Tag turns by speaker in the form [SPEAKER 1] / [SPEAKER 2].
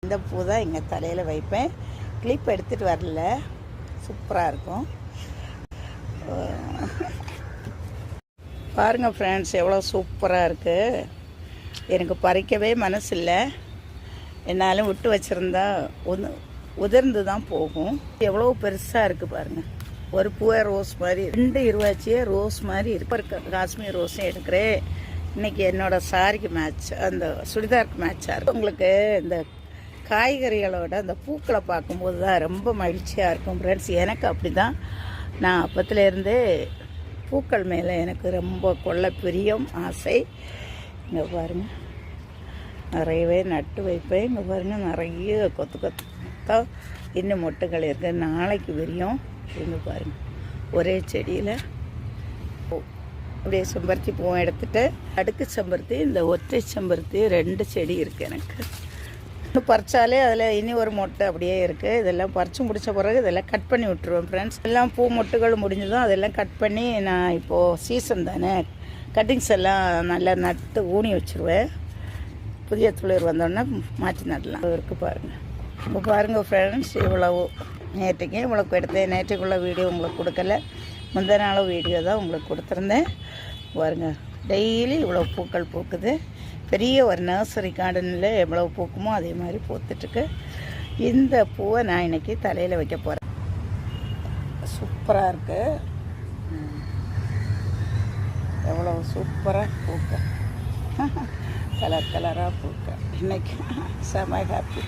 [SPEAKER 1] இந்த பூ தான் எங்கள் தலையில் வைப்பேன். கிளிப் எடுத்துகிட்டு வரல, சூப்பராக இருக்கும். பாருங்கள் ஃப்ரெண்ட்ஸ், எவ்வளோ சூப்பராக இருக்குது. எனக்கு பறிக்கவே மனசு இல்லை, என்னாலும் விட்டு வச்சுருந்தா உதிர்ந்து தான் போகும். எவ்வளோ பெருசாக இருக்குது பாருங்கள். ஒரு பூவை ரோஸ் மாதிரி 2 இருவாச்சியே ரோஸ் மாதிரி இருக்கு. காஷ்மீர் ரோஸும் எடுக்கிறேன். இன்றைக்கி என்னோடய சாரிக்கு மேட்ச், அந்த சுடிதாருக்கு மேட்சாக இருக்குது. உங்களுக்கு இந்த காய்கறிகளோட அந்த பூக்களை பார்க்கும்போது தான் ரொம்ப மகிழ்ச்சியாக இருக்கும் ஃப்ரெண்ட்ஸ். எனக்கு அப்படி தான். நான் அப்பத்துலேருந்தே பூக்கள் மேலே எனக்கு ரொம்ப கொள்ள பிரியம், ஆசை. இங்கே பாருங்கள், நிறையவே நட்டு வைப்பேன். இங்கே பாருங்கள், நிறைய கொத்து கொத்தா இன்னும் மொட்டுகள் இருக்குது. நாளைக்கு விரியும். இங்கே பாருங்கள், ஒரே செடியில் அப்படியே செம்பருத்தி பூவை எடுத்துகிட்டு அடுக்கு செம்பருத்தி, இந்த ஒற்றை செம்பருத்தி 2 செடி இருக்குது எனக்கு. இன்னும் பறிச்சாலே அதில் இனி ஒரு மொட்டை அப்படியே இருக்குது. இதெல்லாம் பறித்து முடித்த பிறகு இதெல்லாம் கட் பண்ணி விட்டுருவேன் ஃப்ரெண்ட்ஸ். எல்லாம் பூ மொட்டுகள் முடிஞ்சதும் அதெல்லாம் கட் பண்ணி நான் இப்போது சீசன் தானே, கட்டிங்ஸ் எல்லாம் நல்லா நட்டு ஊனி வச்சுருவேன். புதிய துளிர் வந்தோடனே மாற்றி நடலாம். இருக்குது பாருங்கள். இப்போ பாருங்கள் ஃப்ரெண்ட்ஸ், இவ்வளவு நேற்றுக்கு இவ்வளோக்கு எடுத்தேன். நேற்றுக்குள்ள வீடியோ உங்களுக்கு கொடுக்கல, முந்தின நாள் வீடியோ தான் உங்களுக்கு கொடுத்துருந்தேன். பாருங்கள், டெய்லி இவ்வளோ பூக்கள் பூக்குது. பெரிய ஒரு நர்சரி கார்டனில் எவ்வளோ பூக்குமோ அதே மாதிரி பூத்துட்ருக்கு. இந்த பூவை நான் இன்றைக்கி தலையில் வைக்க போகிறேன். சூப்பராக இருக்குது, எவ்வளோ சூப்பராக பூக்க, கலர் கலராக பூக்க. இன்றைக்கி செம ஹாப்பி.